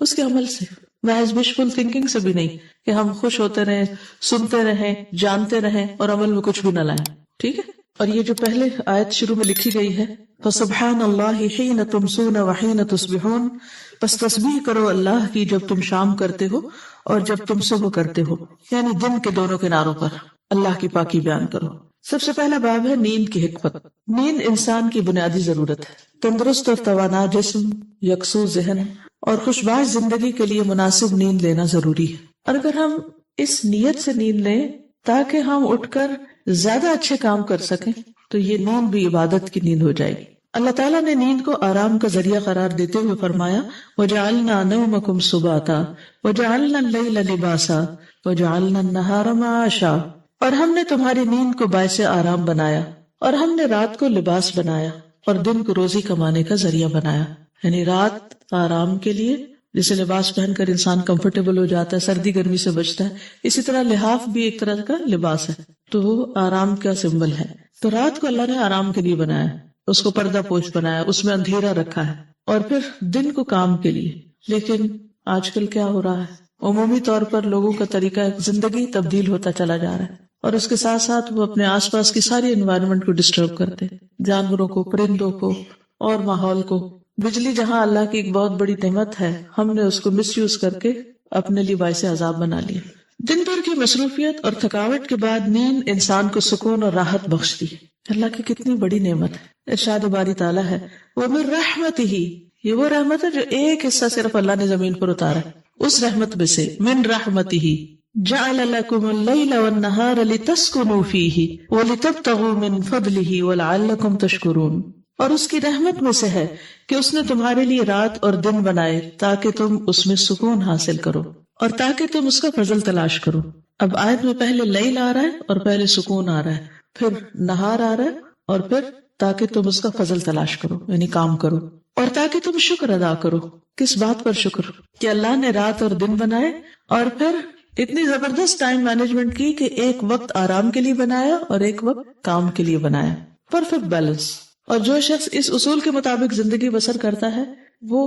اس کے عمل سے، محض وشفل تھنکنگ سے بھی نہیں کہ ہم خوش ہوتے رہیں، سنتے رہیں، جانتے رہیں اور عمل میں کچھ بھی نہ لائیں. ٹھیک ہے. اور یہ جو پہلے آیت شروع میں لکھی گئی ہے فَسُبْحَانَ اللَّهِ حِينَ تُمْسُونَ وَحِينَ تُصْبِحُونَ، پس تسبیح کرو اللہ کی جب تم شام کرتے ہو اور جب تم صبح کرتے ہو، یعنی دن کے دونوں کناروں پر اللہ کی پاکی بیان کرو. سب سے پہلا باب ہے نیند کی حکمت. نیند انسان کی بنیادی ضرورت ہے. تندرست اور توانا جسم، یکسو ذہن اور خوشباش زندگی کے لیے مناسب نیند لینا ضروری ہے. اور اگر ہم اس نیت سے نیند لیں تاکہ ہم اٹھ کر زیادہ اچھے کام کر سکیں تو یہ نیند بھی عبادت کی نیند ہو جائے گی. اللہ تعالیٰ نے نیند کو آرام کا ذریعہ قرار دیتے ہوئے فرمایا وَجَعَلْنَا نَوْمَكُمْ سُبَاتًا وَجَعَلْنَا اللَّيْلَ لِبَاسًا وَجَعَلْنَا النَّهَارَ مَعَاشًا، اور ہم نے تمہاری نیند کو باعث آرام بنایا اور ہم نے رات کو لباس بنایا اور دن کو روزی کمانے کا ذریعہ بنایا. یعنی رات آرام کے لیے، جسے لباس پہن کر انسان کمفرٹیبل ہو جاتا ہے، سردی گرمی سے بچتا ہے. اسی طرح لحاف بھی ایک طرح کا لباس ہے تو وہ آرام کا سمبل ہے. تو رات کو اللہ نے آرام کے لیے بنایا، اس کو پردہ پوش بنایا، اس میں اندھیرا رکھا ہے، اور پھر دن کو کام کے لیے. لیکن آج کل کیا ہو رہا ہے، عمومی طور پر لوگوں کا طریقہ زندگی تبدیل ہوتا چلا جا رہا ہے اور اس کے ساتھ ساتھ وہ اپنے آس پاس کی ساری انوائرمنٹ کو ڈسٹرب کرتے ہیں، جانوروں کو، پرندوں کو اور ماحول کو. بجلی جہاں اللہ کی ایک بہت بڑی نعمت ہے، ہم نے اس کو مس یوز کر کے اپنے لیے باعث عذاب بنا لیا. دن بھر کی مصروفیت اور تھکاوٹ کے بعد نیند انسان کو سکون اور راحت بخشتی ہے. اللہ کی کتنی بڑی نعمت ہے. ارشاد باری تعالیٰ ہے وَمِن رَحْمَتِهِ، یہ وہ رحمت ہے جو ایک حصہ صرف اللہ نے زمین پر اتارا ہے. اس رحمت میں سے من رحمتہ جعل لكم الليل والنهار لتسكنوا فيه ولتبتغوا من فضله ولعلكم تشكرون، اور اس کی رحمت میں سے ہے کہ اس نے تمہارے لیے رات اور دن بنائے تاکہ تم اس میں سکون حاصل کرو اور تاکہ تم اس کا فضل تلاش کرو. اب آیت میں پہلے لیل آ رہا ہے اور پہلے سکون آ رہا ہے، پھر نہار آ رہا ہے اور پھر تاکہ تم اس کا فضل تلاش کرو، یعنی کام کرو، اور تاکہ تم شکر ادا کرو. کس بات پر شکر؟ کہ اللہ نے رات اور دن بنائے اور پھر اتنی زبردست ٹائم مینجمنٹ کی کہ ایک وقت آرام کے لیے بنایا اور ایک وقت کام کے لیے بنایا. Perfect balance. اور جو شخص اس اصول کے مطابق زندگی بسر کرتا ہے وہ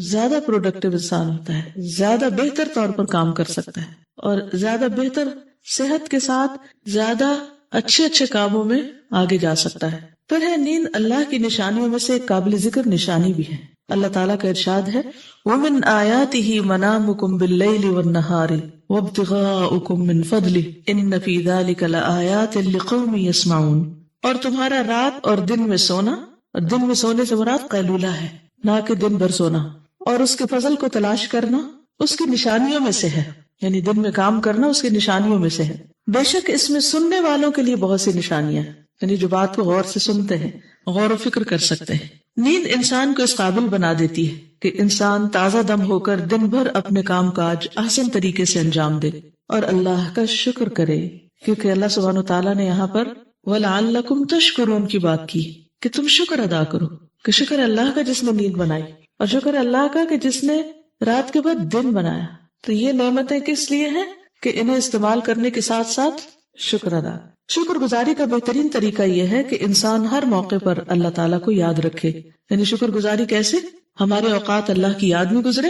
زیادہ پروڈکٹیو انسان ہوتا ہے، زیادہ بہتر طور پر کام کر سکتا ہے اور زیادہ بہتر صحت کے ساتھ زیادہ اچھے کاموں میں آگے جا سکتا ہے. پھر ہے نیند اللہ کی نشانیوں میں سے ایک قابل ذکر نشانی بھی ہے. اللہ تعالیٰ کا ارشاد ہے وَمِنْ آيَاتِهِ مَنَامُكُمْ بِاللَّيْلِ وَالنَّهَارِ وَابْتِغَاؤُكُمْ مِنْ فَضْلِهِ إِنَّ فِي ذَلِكَ لَآيَاتٍ لِقَوْمٍ يَسْمَعُونَ. اور تمہارا رات اور دن میں سونا، اور دن میں سونے سے مراد قیلولہ ہے، نہ کہ دن بھر سونا، اور اس کے فضل کو تلاش کرنا اس کی نشانیوں میں سے ہے. یعنی دن میں کام کرنا اس کی نشانیوں میں سے ہے. بے شک اس میں سننے والوں کے لیے بہت سی نشانیاں ہیں، یعنی جو بات کو غور سے سنتے ہیں، غور و فکر کر سکتے ہیں. نیند انسان کو اس قابل بنا دیتی ہے کہ انسان تازہ دم ہو کر دن بھر اپنے کام کاج احسن طریقے سے انجام دے اور اللہ کا شکر کرے، کیونکہ اللہ سبحانہ و تعالیٰ نے یہاں پر وَلَعَلَّكُمْ تَشْكُرُونَ کی بات کی کہ تم شکر ادا کرو. کہ شکر اللہ کا جس نے نیند بنائی، اور شکر اللہ کا کہ جس نے رات کے بعد دن بنایا. تو یہ نعمتیں کس لیے ہیں کہ انہیں استعمال کرنے کے ساتھ ساتھ شکر ادا. شکر گزاری کا بہترین طریقہ یہ ہے کہ انسان ہر موقع پر اللہ تعالیٰ کو یاد رکھے. یعنی شکر گزاری کیسے؟ ہمارے اوقات اللہ کی یاد میں گزرے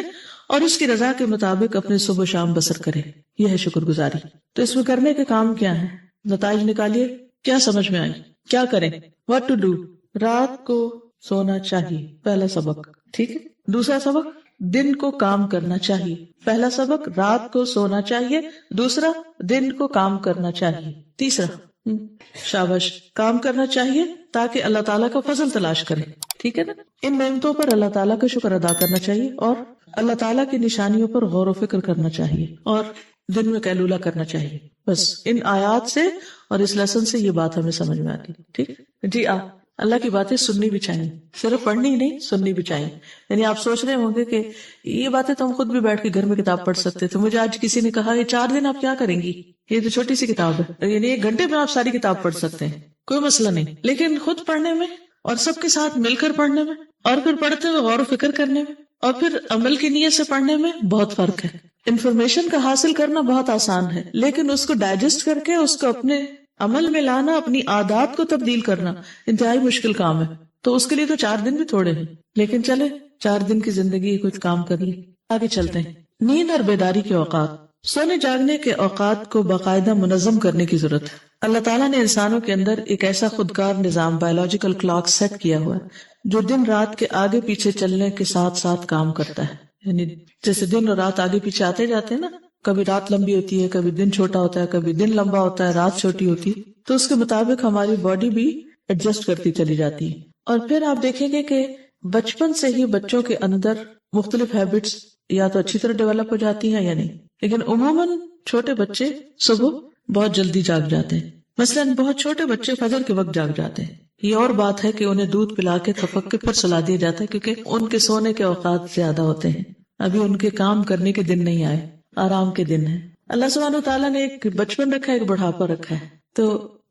اور اس کی رضا کے مطابق اپنے صبح و شام بسر کرے. یہ ہے شکر گزاری. تو اس میں کرنے کے کام کیا ہیں؟ نتائج نکالیے. کیا سمجھ میں آئی؟ کیا کریں؟ What to do. رات کو سونا چاہیے، پہلا سبق. ٹھیک ہے. دوسرا سبق، دن کو کام کرنا چاہیے. پہلا سبق، رات کو سونا چاہیے. دوسرا، دن کو کام کرنا چاہیے. تیسرا، شاباش، کام کرنا چاہیے تاکہ اللہ تعالیٰ کا فضل تلاش کرے. ٹھیک ہے نا. ان نعمتوں پر اللہ تعالیٰ کا شکر ادا کرنا چاہیے اور اللہ تعالیٰ کی نشانیوں پر غور و فکر کرنا چاہیے اور دن میں قیلولہ کرنا چاہیے. بس ان آیات سے اور اس لیسن سے یہ بات ہمیں سمجھ میں آتی. ٹھیک جی. اللہ کی باتیں سننی بھی چاہیے، صرف پڑھنی ہی نہیں، سننی بھی چاہیے. یعنی آپ سوچ رہے ہوں گے کہ یہ باتیں تو ہم خود بھی بیٹھ کے گھر میں کتاب پڑھ سکتے تھے. مجھے آج کسی نے کہا یہ 4 دن آپ کیا کریں گی، یہ تو چھوٹی سی کتاب ہے، یعنی 1 گھنٹے میں آپ ساری کتاب پڑھ سکتے ہیں، کوئی مسئلہ نہیں. لیکن خود پڑھنے میں اور سب کے ساتھ مل کر پڑھنے میں اور پھر پڑھتے ہوئے غور و فکر کرنے میں اور پھر عمل کی نیت سے پڑھنے میں بہت فرق ہے. انفارمیشن کا حاصل کرنا بہت آسان ہے، لیکن اس کو ڈائجسٹ کر کے اس کو اپنے عمل میں لانا، اپنی عادات کو تبدیل کرنا انتہائی مشکل کام ہے. تو اس کے لیے تو 4 دن بھی تھوڑے ہیں، لیکن چلے 4 دن کی زندگی کچھ کام کر لی. آگے چلتے ہیں. نیند اور بیداری کے اوقات. سونے جاگنے کے اوقات کو باقاعدہ منظم کرنے کی ضرورت ہے. اللہ تعالیٰ نے انسانوں کے اندر ایک ایسا خودکار نظام بایولوجیکل کلاک سیٹ کیا ہوا ہے جو دن رات کے آگے پیچھے چلنے کے ساتھ ساتھ کام کرتا ہے. یعنی جیسے دن اور رات آگے پیچھے آتے جاتے ہیں نا, کبھی رات لمبی ہوتی ہے, کبھی دن چھوٹا ہوتا ہے, کبھی دن لمبا ہوتا ہے, رات چھوٹی ہوتی ہے, تو اس کے مطابق ہماری باڈی بھی ایڈجسٹ کرتی چلی جاتی ہے. اور پھر آپ دیکھیں گے کہ بچپن سے ہی بچوں کے اندر مختلف ہیبٹس یا تو اچھی طرح ڈیولپ ہو جاتی ہیں یا نہیں, لیکن عموماً چھوٹے بچے صبح بہت جلدی جاگ جاتے ہیں. مثلاً بہت چھوٹے بچے فجر کے وقت جاگ جاتے ہیں. یہ اور بات ہے کہ انہیں دودھ پلا کے تھپک کے پھر سلا دیا جاتا ہے کیونکہ ان کے سونے کے اوقات زیادہ ہوتے ہیں. ابھی ان کے کام کرنے کے دن نہیں آئے, آرام کے دن ہیں. اللہ سبحانہ وتعالیٰ نے ایک بچپن رکھا ہے, ایک بڑھاپا رکھا ہے. تو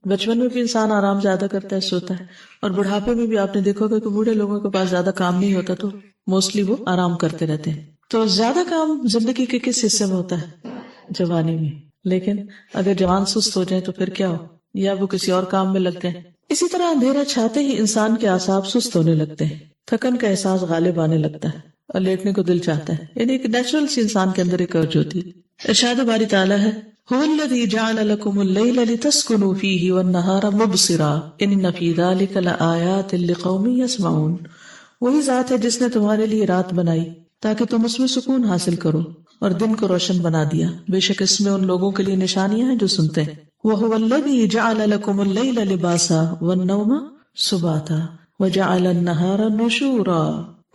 بچپن میں بھی انسان آرام زیادہ کرتا ہے, سوتا ہے, اور بڑھاپے میں بھی آپ نے دیکھا ہوگا کہ بوڑھے لوگوں کے پاس زیادہ کام نہیں ہوتا تو موسٹلی وہ آرام کرتے رہتے ہیں. تو زیادہ کام زندگی کے کس حصے میں ہوتا ہے؟ جوانی میں. لیکن اگر جوان سست ہو جائے تو پھر کیا ہو, یا وہ کسی اور کام میں لگ جائیں. اسی طرح اندھیرا چھاتے ہی انسان کے اعصاب سست ہونے لگتے ہیں, تھکن کا احساس غالب آنے لگتا ہے اور لیٹنے کو دل چاہتا ہے. یعنی ایک نیچرل سی انسان کے اندر ایک ارج ہوتی ہے. ارشاد باری تعالیٰ ہے, هو الذی جعل لکم اللیل لتسکنوا فیہ والنہار مبصرا ان فی ذلک لآیات لقوم یسمعون. وہی ذات ہے جس نے تمہارے لیے رات بنائی تاکہ تم اس میں سکون حاصل کرو, اور دن کو روشن بنا دیا, بے شک اس میں ان لوگوں کے لیے نشانیاں ہیں جو سنتے ہیں. وَهُوَ الَّذِي جَعَلَ لَكُمُ اللَّيْلَ لِبَاسًا وَالنَّوْمَ سُبَاتًا وَجَعَلَ النَّهَارَ نُشُورًا.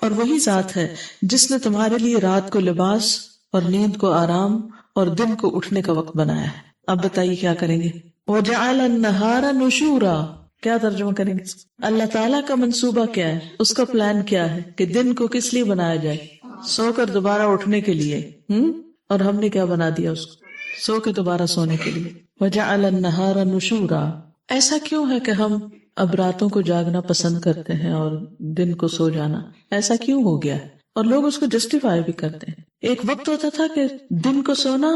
اور وہی ذات ہے جس نے تمہارے لیے رات کو لباس اور نیند کو آرام اور دن کو اٹھنے کا وقت بنایا ہے. اب بتائیے کیا کریں گے؟ وَجَعَلَ النَّهَارَ نُشُورًا کیا ترجمہ کریں گے؟ اللہ تعالیٰ کا منصوبہ کیا ہے, اس کا پلان کیا ہے کہ دن کو کس لیے بنایا جائے؟ سو کر دوبارہ اٹھنے کے لیے. اور ہم نے کیا بنا دیا اس کو؟ سو کے دوبارہ سونے کے لیے. وَجَعَلَ النَّهَارَ نُشُورًا. ایسا کیوں ہے کہ ہم اب راتوں کو جاگنا پسند کرتے ہیں اور دن کو سو جانا؟ ایسا کیوں ہو گیا ہے؟ اور لوگ اس کو جسٹیفائی بھی کرتے ہیں. ایک وقت ہوتا تھا کہ دن کو سونا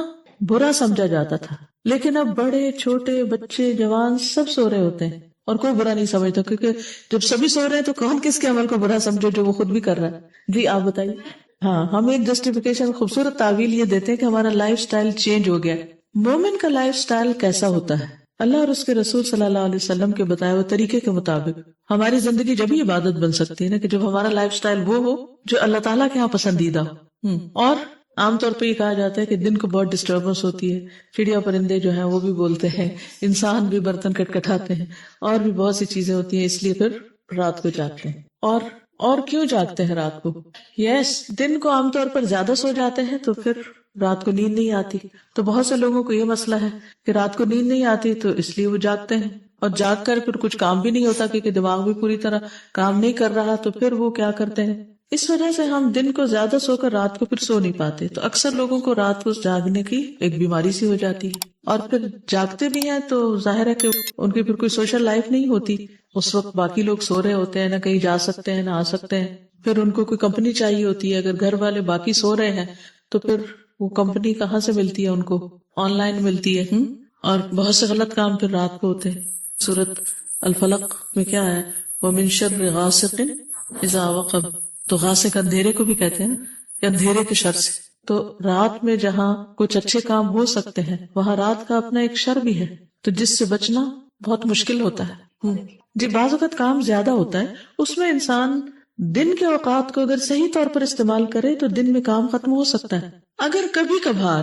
برا سمجھا جاتا تھا, لیکن اب بڑے چھوٹے بچے جوان سب سو رہے ہوتے ہیں اور کوئی برا نہیں سمجھتا, کیونکہ جب سبھی سو رہے ہیں تو کون کس کے عمل کو برا سمجھے جو وہ خود بھی کر رہا ہے. جی آپ بتائیے. ہاں, ہم ایک جسٹیفیکیشن خوبصورت تعویل یہ دیتے ہیں کہ ہمارا لائف سٹائل چینج ہو گیا. مومن کا لائف سٹائل کیسا ہوتا ہے؟ اللہ اور اس کے رسول صلی اللہ علیہ وسلم کے بتائے ہوئے طریقے کے مطابق ہماری زندگی جب ہی عبادت بن سکتی ہے نا, کہ جب ہمارا لائف سٹائل وہ ہو جو اللہ تعالیٰ کے ہاں پسندیدہ ہو. اور عام طور پہ یہ کہا جاتا ہے کہ دن کو بہت ڈسٹربنس ہوتی ہے, چڑیا پرندے جو ہیں وہ بھی بولتے ہیں, انسان بھی برتن کٹکھٹاتے ہیں, اور بھی بہت سی چیزیں ہوتی ہیں, اس لیے پھر رات کو جاگتے ہیں. اور کیوں جاگتے ہیں رات کو؟ دن کو عام طور پر زیادہ سو جاتے ہیں تو پھر رات کو نیند نہیں آتی. تو بہت سے لوگوں کو یہ مسئلہ ہے کہ رات کو نیند نہیں آتی تو اس لیے وہ جاگتے ہیں, اور جاگ کر پھر کچھ کام بھی نہیں ہوتا کیونکہ دماغ بھی پوری طرح کام نہیں کر رہا, تو پھر وہ کیا کرتے ہیں, اس وجہ سے ہم دن کو زیادہ سو کر رات کو پھر سو نہیں پاتے. تو اکثر لوگوں کو رات کو جاگنے کی ایک بیماری سی ہو جاتی ہے, اور پھر جاگتے بھی ہیں تو ظاہر ہے کہ ان کی پھر کوئی سوشل لائف نہیں ہوتی. اس وقت باقی لوگ سو رہے ہوتے ہیں, نہ کہیں جا سکتے ہیں نہ آ سکتے ہیں. پھر ان کو کوئی کمپنی چاہیے ہوتی ہے, اگر گھر والے باقی سو رہے ہیں تو پھر وہ کمپنی کہاں سے ملتی ہے ان کو؟ آن لائن ملتی ہے. اور بہت سے غلط کام پھر رات کو ہوتے ہیں. سورۃ الفلق میں کیا ہے؟ وَمِن شَرِّ غَاسِقٍ إِذَا وَقَبَ. تو غاسق اندھیرے کو بھی کہتے ہیں کہ اندھیرے کے شر سے. تو رات میں جہاں کچھ اچھے کام ہو سکتے ہیں وہاں رات کا اپنا ایک شر بھی ہے, تو جس سے بچنا بہت مشکل ہوتا ہے. جی بعض اوقات کام زیادہ ہوتا ہے, اس میں انسان دن کے اوقات کو اگر صحیح طور پر استعمال کرے تو دن میں کام ختم ہو سکتا ہے. اگر کبھی کبھار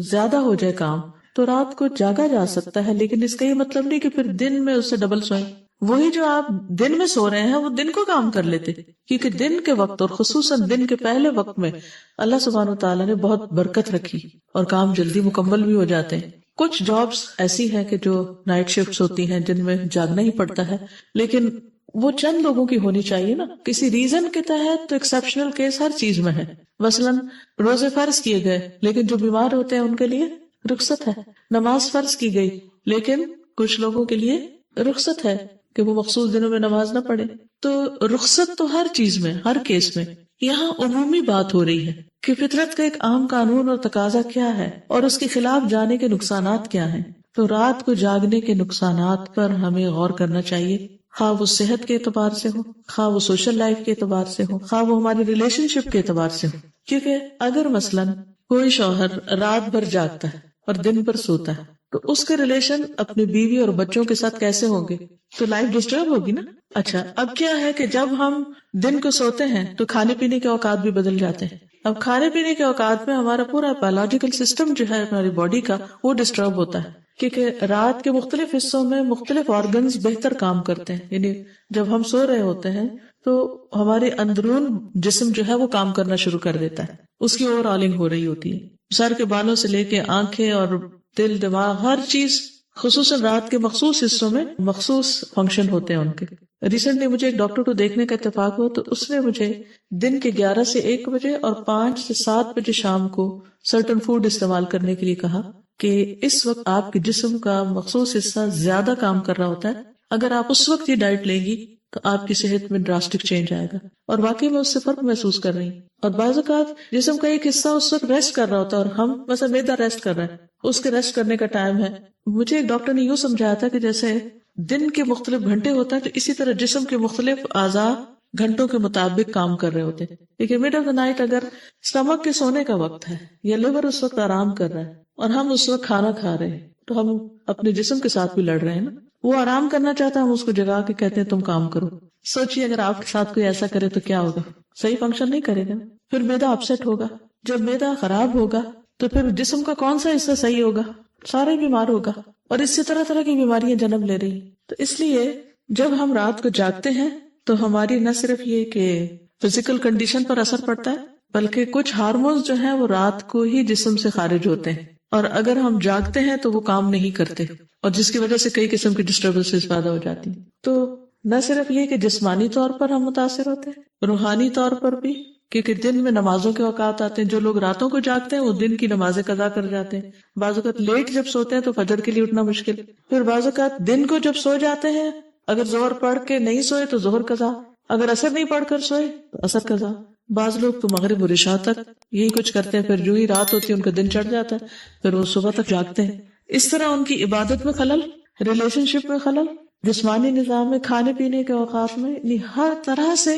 زیادہ ہو جائے کام تو رات کو جاگا جا سکتا ہے, لیکن اس کا یہ مطلب نہیں کہ پھر دن میں اس سے ڈبل سوئیں. وہی جو آپ دن میں سو رہے ہیں وہ دن کو کام کر لیتے, کیونکہ دن کے وقت اور خصوصاً دن کے پہلے وقت میں اللہ سبحانہ وتعالیٰ نے بہت برکت رکھی اور کام جلدی مکمل بھی ہو جاتے ہیں. کچھ جابس ایسی ہیں کہ جو نائٹ شفٹس ہوتی ہیں جن میں جاگنا ہی پڑتا ہے, لیکن وہ چند لوگوں کی ہونی چاہیے نا, کسی ریزن کے تحت. تو ایکسیپشنل کیس ہر چیز میں ہے. مثلاً روزے فرض کیے گئے لیکن جو بیمار ہوتے ہیں ان کے لیے رخصت ہے. نماز فرض کی گئی لیکن کچھ لوگوں کے لیے رخصت ہے کہ وہ مخصوص دنوں میں نماز نہ پڑھے. تو رخصت تو ہر چیز میں, ہر کیس میں. یہاں عمومی بات ہو رہی ہے کہ فطرت کا ایک عام قانون اور تقاضا کیا ہے اور اس کے خلاف جانے کے نقصانات کیا ہیں. تو رات کو جاگنے کے نقصانات پر ہمیں غور کرنا چاہیے. خواہ وہ صحت کے اعتبار سے ہو، خواہ وہ سوشل لائف کے اعتبار سے ہو، خواہ وہ ہماری ریلیشن شپ کے اعتبار سے ہو. کیونکہ اگر مثلاً کوئی شوہر رات بھر جاگتا ہے اور دن بھر سوتا ہے تو اس کے ریلیشن اپنی بیوی اور بچوں کے ساتھ کیسے ہوں گے؟ تو لائف ڈسٹرب ہوگی نا. اچھا، اب کیا ہے کہ جب ہم دن کو سوتے ہیں تو کھانے پینے کے اوقات بھی بدل جاتے ہیں. اب کھانے پینے کے اوقات میں ہمارا پورا بایولوجیکل سسٹم جو ہے ہماری باڈی کا وہ ڈسٹرب ہوتا ہے، کیونکہ رات کے مختلف حصوں میں مختلف آرگنز بہتر کام کرتے ہیں. یعنی جب ہم سو رہے ہوتے ہیں تو ہمارے اندرون جسم جو ہے وہ کام کرنا شروع کر دیتا ہے، اس کی اوور آلنگ ہو رہی ہوتی ہے. سر کے بالوں سے لے کے آنکھیں اور دل، دماغ، ہر چیز خصوصاً رات کے مخصوص حصوں میں مخصوص فنکشن ہوتے ہیں ان کے. ریسنٹلی مجھے ایک ڈاکٹر کو دیکھنے کا اتفاق ہوا تو اس نے مجھے دن کے 11 سے 1 بجے اور 5 سے 7 بجے شام کو سرٹن فوڈ استعمال کرنے کے لیے کہا کہ اس وقت آپ کے جسم کا مخصوص حصہ زیادہ کام کر رہا ہوتا ہے. اگر آپ اس وقت یہ ڈائٹ لیں گی تو آپ کی صحت میں ڈراسٹک چینج آئے گا. اور واقعی میں اس سے فرق محسوس کر رہی ہوں. اور بعض اوقات جسم کا ایک حصہ اس وقت ریسٹ کر رہا ہوتا ہے اور ہم مثلا معدہ ریسٹ کر رہے ہیں، اس کے ریسٹ کرنے کا ٹائم ہے. مجھے ایک ڈاکٹر نے یوں سمجھایا تھا کہ جیسے دن کے مختلف گھنٹے ہوتا ہے تو اسی طرح جسم کے مختلف اعضاء گھنٹوں کے مطابق کام کر رہے ہوتے ہیں. لیکن مڈ آف دا نائٹ اگر اسٹمک کے سونے کا وقت ہے یا لیور اس وقت آرام کر رہا ہے اور ہم اس وقت کھانا کھا رہے ہیں تو ہم اپنے جسم کے ساتھ بھی لڑ رہے ہیں نا. وہ آرام کرنا چاہتا ہے، ہم اس کو جگا کے کہتے ہیں تم کام کرو. سوچیے اگر آپ کے ساتھ کوئی ایسا کرے تو کیا ہوگا؟ صحیح فنکشن نہیں کرے گا، پھر معدہ اپسیٹ ہوگا. جب معدہ خراب ہوگا تو پھر جسم کا کون سا حصہ صحیح ہوگا؟ سارا بیمار ہوگا. اور اس سے طرح طرح کی بیماریاں جنم لے رہی. تو اس لیے جب ہم رات کو جاگتے ہیں تو ہماری نہ صرف یہ کہ فزیکل کنڈیشن پر اثر پڑتا ہے بلکہ کچھ ہارمونز جو ہیں وہ رات کو ہی جسم سے خارج ہوتے ہیں، اور اگر ہم جاگتے ہیں تو وہ کام نہیں کرتے، اور جس کی وجہ سے کئی قسم کی ڈسٹربنسز پیدا ہو جاتی ہیں. تو نہ صرف یہ کہ جسمانی طور پر ہم متاثر ہوتے ہیں، روحانی طور پر بھی، کیونکہ دن میں نمازوں کے اوقات آتے ہیں. جو لوگ راتوں کو جاگتے ہیں وہ دن کی نمازیں قضا کر جاتے ہیں. بعض اوقات لیٹ جب سوتے ہیں تو فجر کے لیے اٹھنا مشکل. پھر بعض اوقات دن کو جب سو جاتے ہیں، اگر ظہر پڑھ کے نہیں سوئے تو ظہر قضا، اگر عصر نہیں پڑھ کر سوئے تو عصر قضا. بعض لوگ تو مغرب اور عشاء تک یہی کچھ کرتے ہیں، پھر جو ہی رات ہوتی ہے ان کا دن چڑھ جاتا ہے، پھر وہ صبح تک جاگتے ہیں. اس طرح ان کی عبادت میں خلل، ریلیشن شپ میں خلل، جسمانی نظام میں، کھانے پینے کے اوقات میں، یعنی ہر طرح سے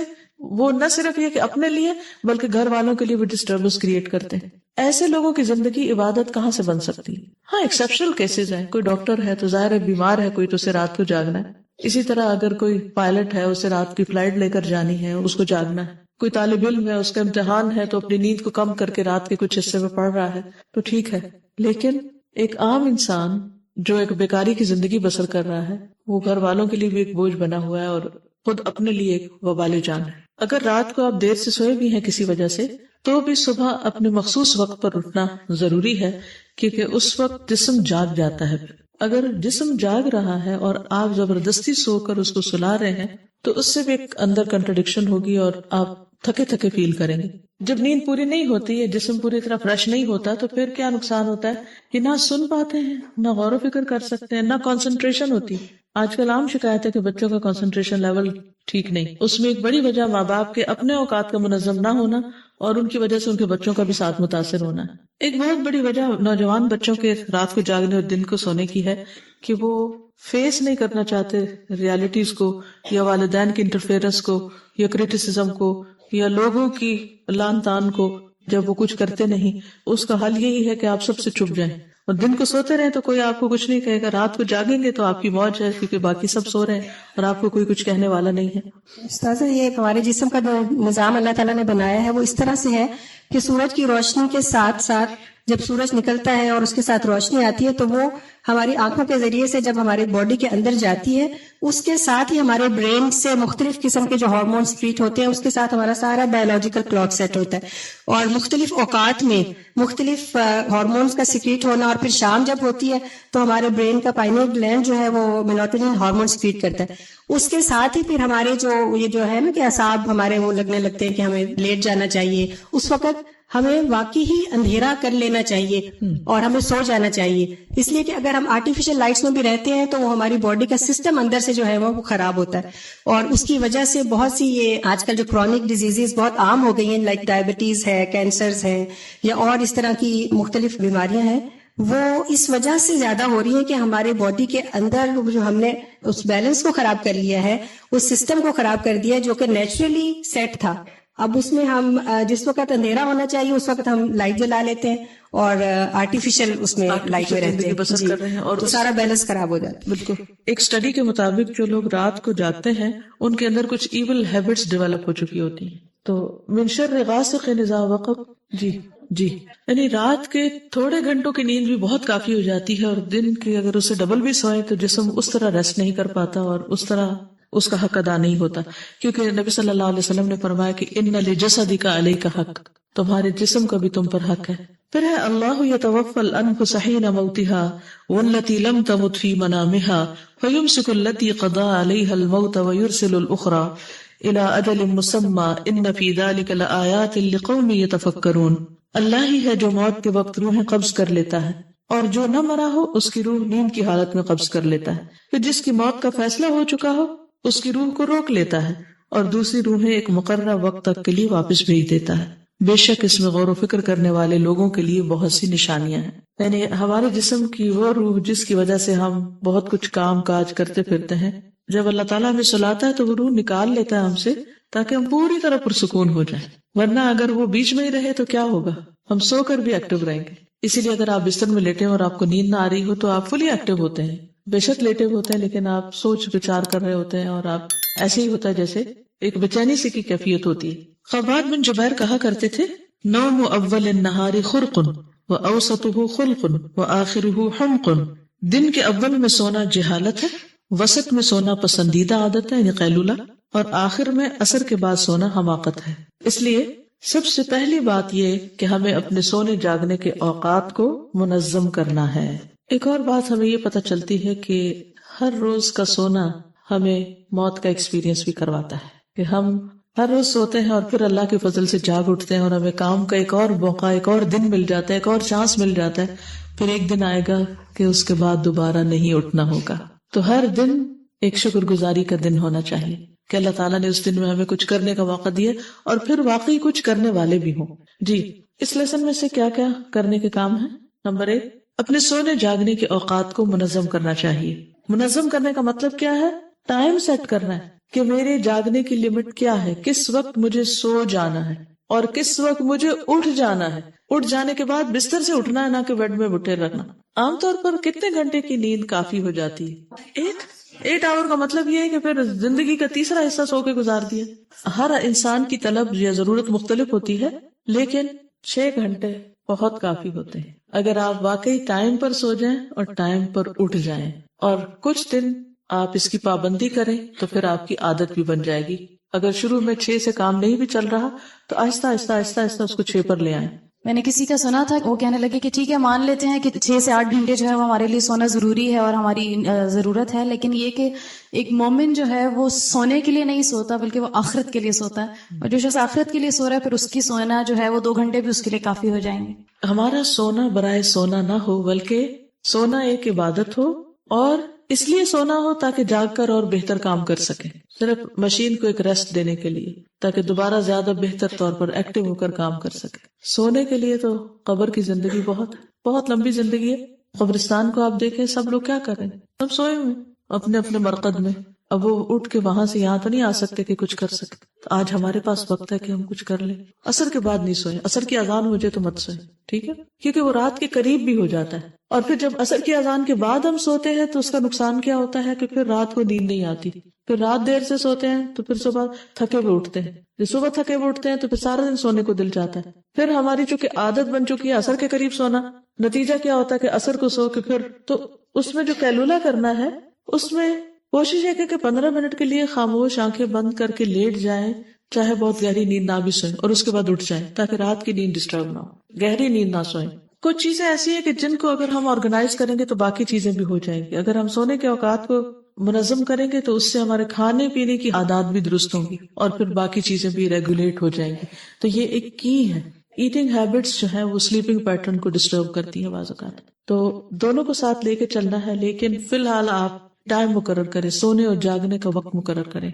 وہ نہ صرف یہ کہ اپنے لیے بلکہ گھر والوں کے لیے بھی ڈسٹربنس کریٹ کرتے ہیں. ایسے لوگوں کی زندگی عبادت کہاں سے بن سکتی ہے؟ ہاں ایکسیپشنل کیسز ہیں، کوئی ڈاکٹر ہے تو ظاہر ہے بیمار ہے کوئی تو اسے رات کو جاگنا ہے. اسی طرح اگر کوئی پائلٹ ہے اسے رات کی فلائٹ لے کر جانی ہے، اس کو جاگنا ہے. کوئی طالب علم ہے، اس کا امتحان ہے تو اپنی نیند کو کم کر کے رات کے کچھ حصے میں پڑھ رہا ہے تو ٹھیک ہے. لیکن ایک عام انسان جو ایک بیکاری کی زندگی بسر کر رہا ہے وہ گھر والوں کے لیے بھی ایک بوجھ بنا ہوا ہے اور خود اپنے لیے ایک وبال جان ہے. اگر رات کو آپ دیر سے سوئے بھی ہیں کسی وجہ سے تو بھی صبح اپنے مخصوص وقت پر اٹھنا ضروری ہے، کیونکہ اس وقت جسم جاگ جاتا ہے. اگر جسم جاگ رہا ہے اور آپ زبردستی سو کر اس کو سلا رہے ہیں تو اس سے بھی ایک اندر کنٹرڈکشن ہوگی اور آپ تھکے تھکے فیل کریں گے. جب نیند پوری نہیں ہوتی ہے، جسم پوری طرح فریش نہیں ہوتا تو پھر کیا نقصان ہوتا ہے کہ نہ سن پاتے ہیں، نہ غور و فکر کر سکتے ہیں، نہ کنسنٹریشن ہوتی. آج کل عام شکایت ہے کہ بچوں کا کنسنٹریشن لیول ٹھیک نہیں. اس میں ایک بڑی وجہ ماں باپ کے اپنے اوقات کا منظم نہ ہونا اور ان کی وجہ سے ان کے بچوں کا بھی ساتھ متاثر ہونا. ایک بہت بڑی وجہ نوجوان بچوں کے رات کو جاگنے اور دن کو سونے کی ہے کہ وہ فیس نہیں کرنا چاہتے ریالٹیز کو، یا والدین کی انٹرفیئرنس کو، یا کریٹیسزم کو، یا لوگوں کی لان تان کو. جب وہ کچھ کرتے نہیں اس کا حل یہی ہے کہ آپ سب سے چھپ جائیں اور دن کو سوتے رہیں تو کوئی آپ کو کچھ نہیں کہے گا. رات کو جاگیں گے تو آپ کی موج ہے کیونکہ باقی سب سو رہے ہیں اور آپ کو کوئی کچھ کہنے والا نہیں ہے. استاذہ یہ ہمارے جسم کا جو نظام اللہ تعالیٰ نے بنایا ہے وہ اس طرح سے ہے کہ سورج کی روشنی کے ساتھ ساتھ جب سورج نکلتا ہے اور اس کے ساتھ روشنی آتی ہے تو وہ ہماری آنکھوں کے ذریعے سے جب ہماری باڈی کے اندر جاتی ہے اس کے ساتھ ہی ہمارے برین سے مختلف قسم کے جو ہارمونز سیکریٹ ہوتے ہیں اس کے ساتھ ہمارا سارا بایولوجیکل کلاک سیٹ ہوتا ہے. اور مختلف اوقات میں مختلف ہارمونز کا سیکریٹ ہونا، اور پھر شام جب ہوتی ہے تو ہمارے برین کا پائنیل گلینڈ جو ہے وہ میلاٹونن ہارمون سیکریٹ کرتا ہے. اس کے ساتھ ہی پھر ہمارے جو ہے نا کہ اعصاب ہمارے وہ لگنے لگتے ہیں کہ ہمیں لیٹ جانا چاہیے. اس وقت ہمیں واقعی ہی اندھیرا کر لینا چاہیے اور ہمیں سو جانا چاہیے، اس لیے کہ اگر ہم آرٹیفیشل لائٹس میں بھی رہتے ہیں تو وہ ہماری باڈی کا سسٹم اندر سے جو ہے وہ خراب ہوتا ہے. اور اس کی وجہ سے بہت سی یہ آج کل جو کرونک ڈیزیزز بہت عام ہو گئی ہیں، لائک ڈائبٹیز ہے، کینسرز ہیں، یا اور اس طرح کی مختلف بیماریاں ہیں وہ اس وجہ سے زیادہ ہو رہی ہے کہ ہمارے باڈی کے اندر جو ہم نے اس بیلنس کو خراب کر لیا ہے، اس سسٹم کو خراب کر دیا ہے جو کہ نیچرلی سیٹ تھا. اب اس میں ہم جس وقت اندھیرا ہونا چاہیے اس وقت ہم لائٹ جلا لیتے ہیں اور آرٹیفیشل اس میں لائٹ میں رہتے ہیں، بسر کر رہے ہیں، اور تو سارا بیلنس خراب ہو جاتا ہے. بالکل. ایک اسٹڈی کے مطابق جو لوگ رات کو جاگتے ہیں ان کے اندر کچھ ایول ہیبٹس ڈیولپ ہو چکی ہوتی ہیں. تو من شر غاسق اذا وقب، جی یعنی رات کے تھوڑے گھنٹوں کی نیند بھی بہت کافی ہو جاتی ہے، اور دن کی اگر اسے ڈبل بھی سوئے تو جسم اس طرح ریسٹ نہیں کر پاتا اور اس طرح اس کا حق ادا نہیں ہوتا، کیونکہ نبی صلی اللہ علیہ وسلم نے فرمایا کہ ان لجسدک علیک حق، تمہارے جسم کا بھی تم پر حق ہے. پھر ہے اللہ یتوفی الانفس حین موتها والتي لم تمت في منامها فيمسك التي قضى عليها الموت ويرسل الاخرى الى اجل مسمى ان في ذلك لآیات لقوم يتفکرون. اللہ ہی ہے جو موت کے وقت روحیں قبض کر لیتا ہے، اور جو نہ مرا ہو اس کی روح نیند کی حالت میں قبض کر لیتا ہے. پھر جس کی موت کا فیصلہ ہو چکا ہو اس کی روح کو روک لیتا ہے اور دوسری روحیں ایک مقررہ وقت تک کے لیے واپس بھیج دیتا ہے. بے شک اس میں غور و فکر کرنے والے لوگوں کے لیے بہت سی نشانیاں ہیں. یعنی ہمارے جسم کی وہ روح جس کی وجہ سے ہم بہت کچھ کام کاج کرتے پھرتے ہیں، جب اللہ تعالیٰ ہمیں سلاتا ہے تو وہ روح نکال لیتا ہے ہم سے تاکہ ہم پوری طرح پرسکون ہو جائیں. ورنہ اگر وہ بیچ میں ہی رہے تو کیا ہوگا، ہم سو کر بھی ایکٹیو رہیں گے. اسی لیے اگر آپ بستر میں لیٹے اور آپ کو نیند نہ آ رہی ہو تو آپ فلی ایکٹیو ہوتے ہیں. بے شک لیٹے ہوتے ہیں لیکن آپ سوچ وچار کر رہے ہوتے ہیں اور آپ ایسے ہی ہوتا ہے جیسے ایک بے سی کی کیفیت ہوتی ہے. خباب بن جبیر کہا کرتے تھے نوم اول النہار خرق واوسطہ خلق واخرہ حمق. دن کے اول میں سونا جہالت ہے، وسط میں سونا پسندیدہ عادت ہے یعنی قیلولہ، اور آخر میں عصر کے بعد سونا حماقت ہے. اس لیے سب سے پہلی بات یہ کہ ہمیں اپنے سونے جاگنے کے اوقات کو منظم کرنا ہے. ایک اور بات ہمیں یہ پتہ چلتی ہے کہ ہر روز کا سونا ہمیں موت کا ایکسپیرینس بھی کرواتا ہے کہ ہم ہر روز سوتے ہیں اور پھر اللہ کے فضل سے جاگ اٹھتے ہیں اور ہمیں کام کا ایک اور موقع، ایک اور دن مل جاتا ہے، ایک اور چانس مل جاتا ہے. پھر ایک دن آئے گا کہ اس کے بعد دوبارہ نہیں اٹھنا ہوگا. تو ہر دن ایک شکر گزاری کا دن ہونا چاہیے کہ اللہ تعالیٰ نے اس دن میں ہمیں کچھ کرنے کا موقع دیا اور پھر واقعی کچھ کرنے والے بھی ہوں. جی اس لیسن میں سے کیا کیا کرنے کے کام ہیں؟ نمبر 1، اپنے سونے جاگنے کے اوقات کو منظم کرنا چاہیے. منظم کرنے کا مطلب کیا ہے؟ ٹائم سیٹ کرنا ہے کہ میرے جاگنے کی لمٹ کیا ہے، کس وقت مجھے سو جانا ہے اور کس وقت مجھے اٹھ جانا ہے. اٹھ جانے کے بعد بستر سے اٹھنا ہے، نہ کہ بیڈ میں بٹھے رہنا. عام طور پر کتنے گھنٹے کی نیند کافی ہو جاتی ہے؟ 8 آور کا مطلب یہ ہے کہ پھر زندگی کا تیسرا حصہ سو کے گزار دیا. ہر انسان کی طلب یا ضرورت مختلف ہوتی ہے، لیکن 6 گھنٹے بہت کافی ہوتے ہیں اگر آپ واقعی ٹائم پر سو جائیں اور ٹائم پر اٹھ جائیں. اور کچھ دن آپ اس کی پابندی کریں تو پھر آپ کی عادت بھی بن جائے گی. اگر شروع میں 6 سے کام نہیں بھی چل رہا تو آہستہ آہستہ آہستہ آہستہ اس کو 6 پر لے آئیں. میں نے کسی کا سنا تھا، وہ کہنے لگے کہ ٹھیک ہے مان لیتے ہیں کہ 6 سے 8 گھنٹے جو ہے وہ ہمارے لیے سونا ضروری ہے اور ہماری ضرورت ہے، لیکن یہ کہ ایک مومن جو ہے وہ سونے کے لیے نہیں سوتا بلکہ وہ آخرت کے لیے سوتا ہے، اور جو شخص آخرت کے لیے سو رہا ہے پھر اس کی سونا جو ہے وہ 2 گھنٹے بھی اس کے لیے کافی ہو جائیں گے. ہمارا سونا برائے سونا نہ ہو بلکہ سونا ایک عبادت ہو، اور اس لیے سونا ہو تاکہ جاگ کر اور بہتر کام کر سکیں، صرف مشین کو ایک ریسٹ دینے کے لیے تاکہ دوبارہ زیادہ بہتر طور پر ایکٹیو ہو کر کام کر سکے. سونے کے لیے تو قبر کی زندگی بہت لمبی زندگی ہے. قبرستان کو آپ دیکھیں، سب لوگ کیا کر رہے ہیں؟ سب سوئے ہوئے اپنے اپنے مرقد میں. اب وہ اٹھ کے وہاں سے یہاں تو نہیں آ سکتے کہ کچھ کر سکتے. تو آج ہمارے پاس وقت ہے کہ ہم کچھ کر لیں. عصر کے بعد نہیں سوئیں، عصر کی اذان ہو جائے تو مت سوئیں، ٹھیک ہے؟ کیونکہ وہ رات کے قریب بھی ہو جاتا ہے. اور پھر جب عصر کی اذان کے بعد ہم سوتے ہیں تو اس کا نقصان کیا ہوتا ہے کہ پھر رات کو نیند نہیں آتی. پھر رات دیر سے سوتے ہیں تو پھر صبح تھکے ہوئے اٹھتے ہیں. جب صبح تھکے ہوئے اٹھتے ہیں تو پھر سارا دن سونے کو دل چاہتا ہے. پھر ہماری چونکہ عادت بن چکی ہے عصر کے قریب سونا، نتیجہ کیا ہوتا ہے کہ عصر کو سو کے پھر تو اس میں جو قیلولہ کرنا ہے اس میں کوشش ہے کہ 15 منٹ کے لیے خاموش آنکھیں بند کر کے لیٹ جائیں، چاہے بہت گہری نیند نہ بھی سوئیں، اور اس کے بعد اٹھ جائیں تاکہ رات کی نیند ڈسٹرب نہ ہو، گہری نیند نہ سوئیں. کچھ چیزیں ایسی ہیں کہ جن کو اگر ہم آرگنائز کریں گے تو باقی چیزیں بھی ہو جائیں گی. اگر ہم سونے کے اوقات کو منظم کریں گے تو اس سے ہمارے کھانے پینے کی عادات بھی درست ہوں گی اور پھر باقی چیزیں بھی ریگولیٹ ہو جائیں گی. تو یہ ایک کی ہے. ایٹنگ ہیبٹس جو ہیں وہ سلیپنگ پیٹرن کو ڈسٹرب کرتی ہیں بعض اوقات. تو دونوں کو ساتھ لے کے چلنا ہے، لیکن فی الحال آپ ٹائم مقرر کریں، سونے اور جاگنے کا وقت مقرر کریں.